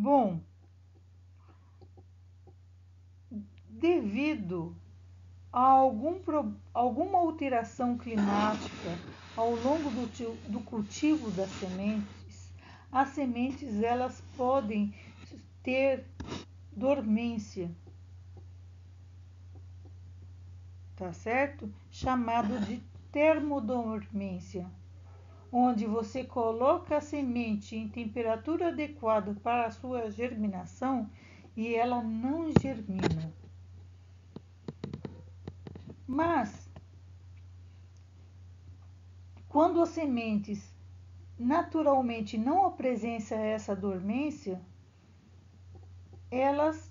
Bom, devido a alguma alteração climática ao longo do cultivo das sementes, as sementes elas podem ter dormência, tá certo? Chamado de termodormência, onde você coloca a semente em temperatura adequada para a sua germinação e ela não germina. Mas, quando as sementes naturalmente não apresentam essa dormência, elas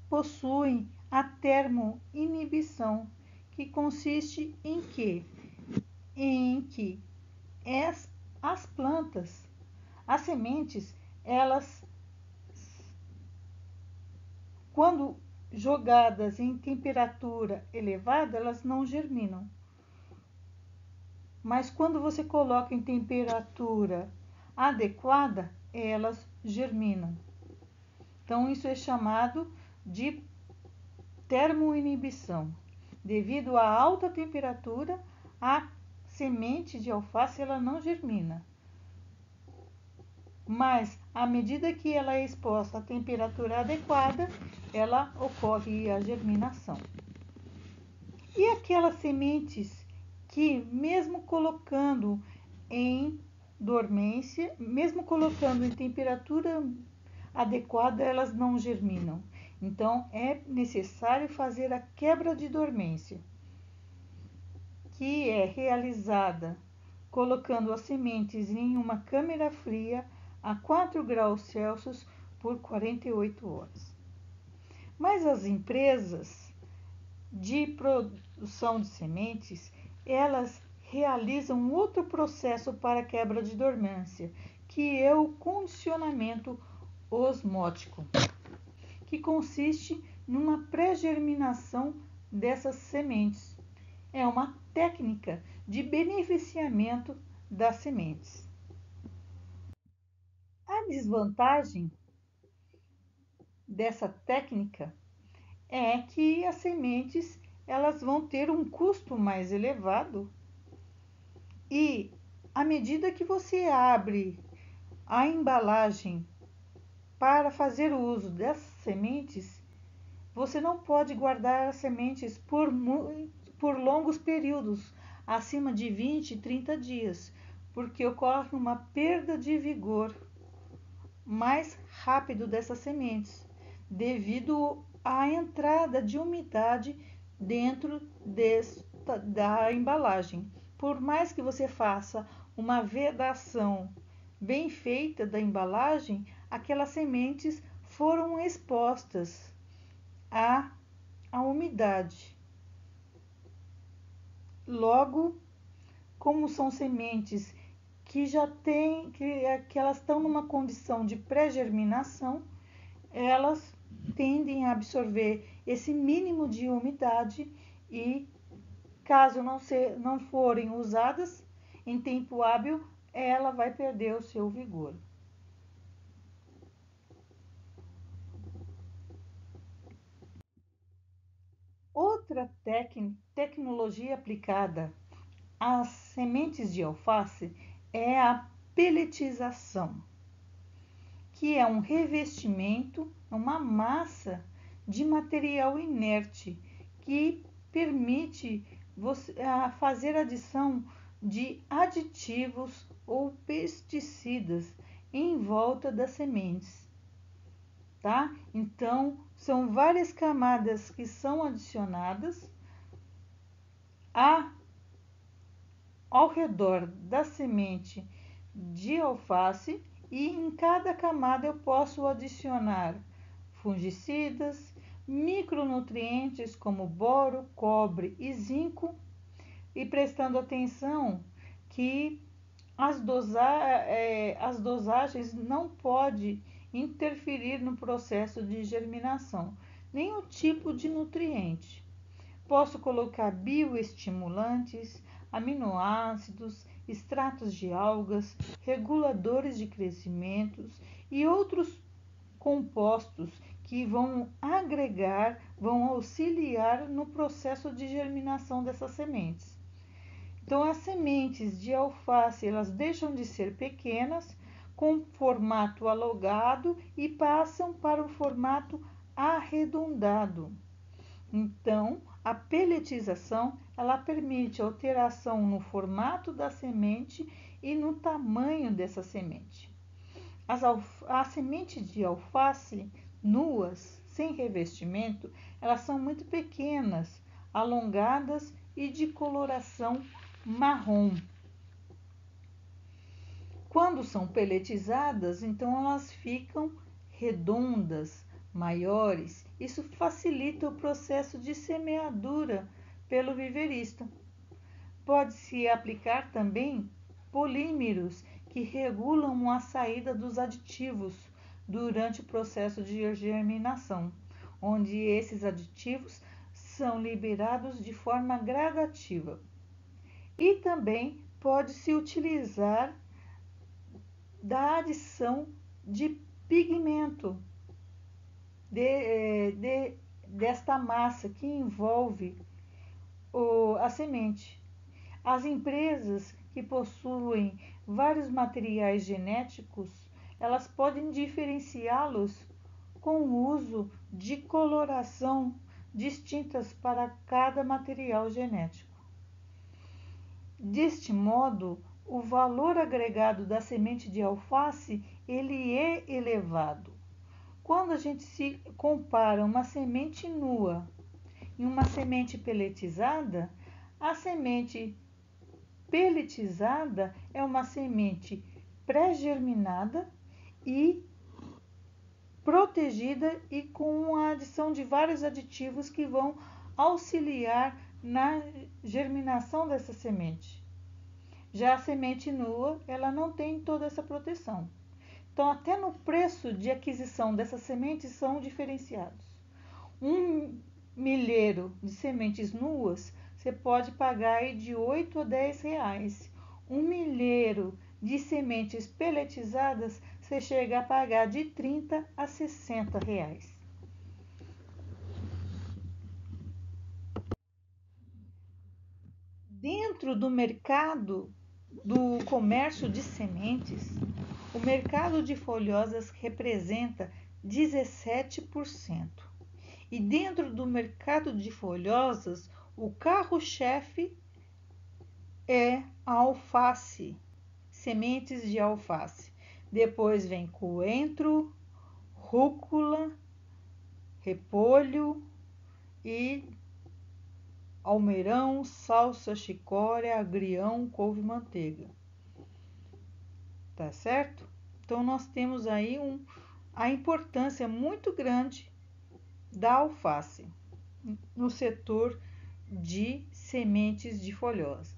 possuem a termoinibição, que consiste em quê? Em que as plantas, as sementes, elas, quando jogadas em temperatura elevada, elas não germinam. Mas quando você coloca em temperatura adequada, elas germinam. Então, isso é chamado de termoinibição. Devido à alta temperatura, a semente de alface ela não germina. Mas, à medida que ela é exposta à temperatura adequada, ela ocorre a germinação. E aquelas sementes que, mesmo colocando em dormência, mesmo colocando em temperatura adequada, elas não germinam. Então, é necessário fazer a quebra de dormência, que é realizada colocando as sementes em uma câmara fria a 4 graus Celsius por 48 horas. Mas as empresas de produção de sementes, elas realizam outro processo para quebra de dormência, que é o condicionamento osmótico, que consiste numa pré-germinação dessas sementes. É uma técnica de beneficiamento das sementes. A desvantagem dessa técnica é que as sementes elas vão ter um custo mais elevado e à medida que você abre a embalagem para fazer o uso dessas sementes, você não pode guardar as sementes por longos períodos, acima de 20, 30 dias, porque ocorre uma perda de vigor mais rápido dessas sementes, devido à entrada de umidade dentro da embalagem. Por mais que você faça uma vedação bem feita da embalagem, aquelas sementes foram expostas à umidade. Logo, como são sementes que já têm, que elas estão numa condição de pré-germinação, elas tendem a absorver esse mínimo de umidade e, caso não forem usadas em tempo hábil, ela vai perder o seu vigor. Outra tecnologia aplicada às sementes de alface é a pelletização, que é um revestimento, uma massa de material inerte que permite fazer adição de aditivos ou pesticidas em volta das sementes, tá? Então, são várias camadas que são adicionadas ao redor da semente de alface e em cada camada eu posso adicionar fungicidas, micronutrientes como boro, cobre e zinco, e prestando atenção que as dosagens não podem interferir no processo de germinação, nem o tipo de nutriente. Posso colocar bioestimulantes, aminoácidos, extratos de algas, reguladores de crescimentos e outros compostos que vão agregar, vão auxiliar no processo de germinação dessas sementes. Então, as sementes de alface, elas deixam de ser pequenas, com formato alongado e passam para o formato arredondado. Então, a pelletização, ela permite alteração no formato da semente e no tamanho dessa semente. As sementes de alface nuas, sem revestimento, elas são muito pequenas, alongadas e de coloração marrom. Quando são pelletizadas, então elas ficam redondas, maiores. Isso facilita o processo de semeadura pelo viverista. Pode-se aplicar também polímeros que regulam a saída dos aditivos durante o processo de germinação, onde esses aditivos são liberados de forma gradativa. E também pode-se utilizar da adição de pigmento desta massa que envolve a semente. As empresas que possuem vários materiais genéticos, elas podem diferenciá-los com o uso de coloração distintas para cada material genético. Deste modo, o valor agregado da semente de alface, ele é elevado. Quando a gente se compara uma semente nua e uma semente pelletizada, a semente pelletizada é uma semente pré-germinada e protegida e com a adição de vários aditivos que vão auxiliar na germinação dessa semente. Já a semente nua, ela não tem toda essa proteção. Então, até no preço de aquisição dessas sementes são diferenciados. Um milheiro de sementes nuas, você pode pagar aí de 8 a 10 reais. Um milheiro de sementes pelletizadas, você chega a pagar de 30 a 60 reais. Dentro do mercado do comércio de sementes, o mercado de folhosas representa 17%. E dentro do mercado de folhosas, o carro-chefe é a alface, sementes de alface. Depois vem coentro, rúcula, repolho e almeirão, salsa, chicória, agrião, couve-manteiga. Tá certo? Então, nós temos aí a importância muito grande da alface no setor de sementes de folhosa.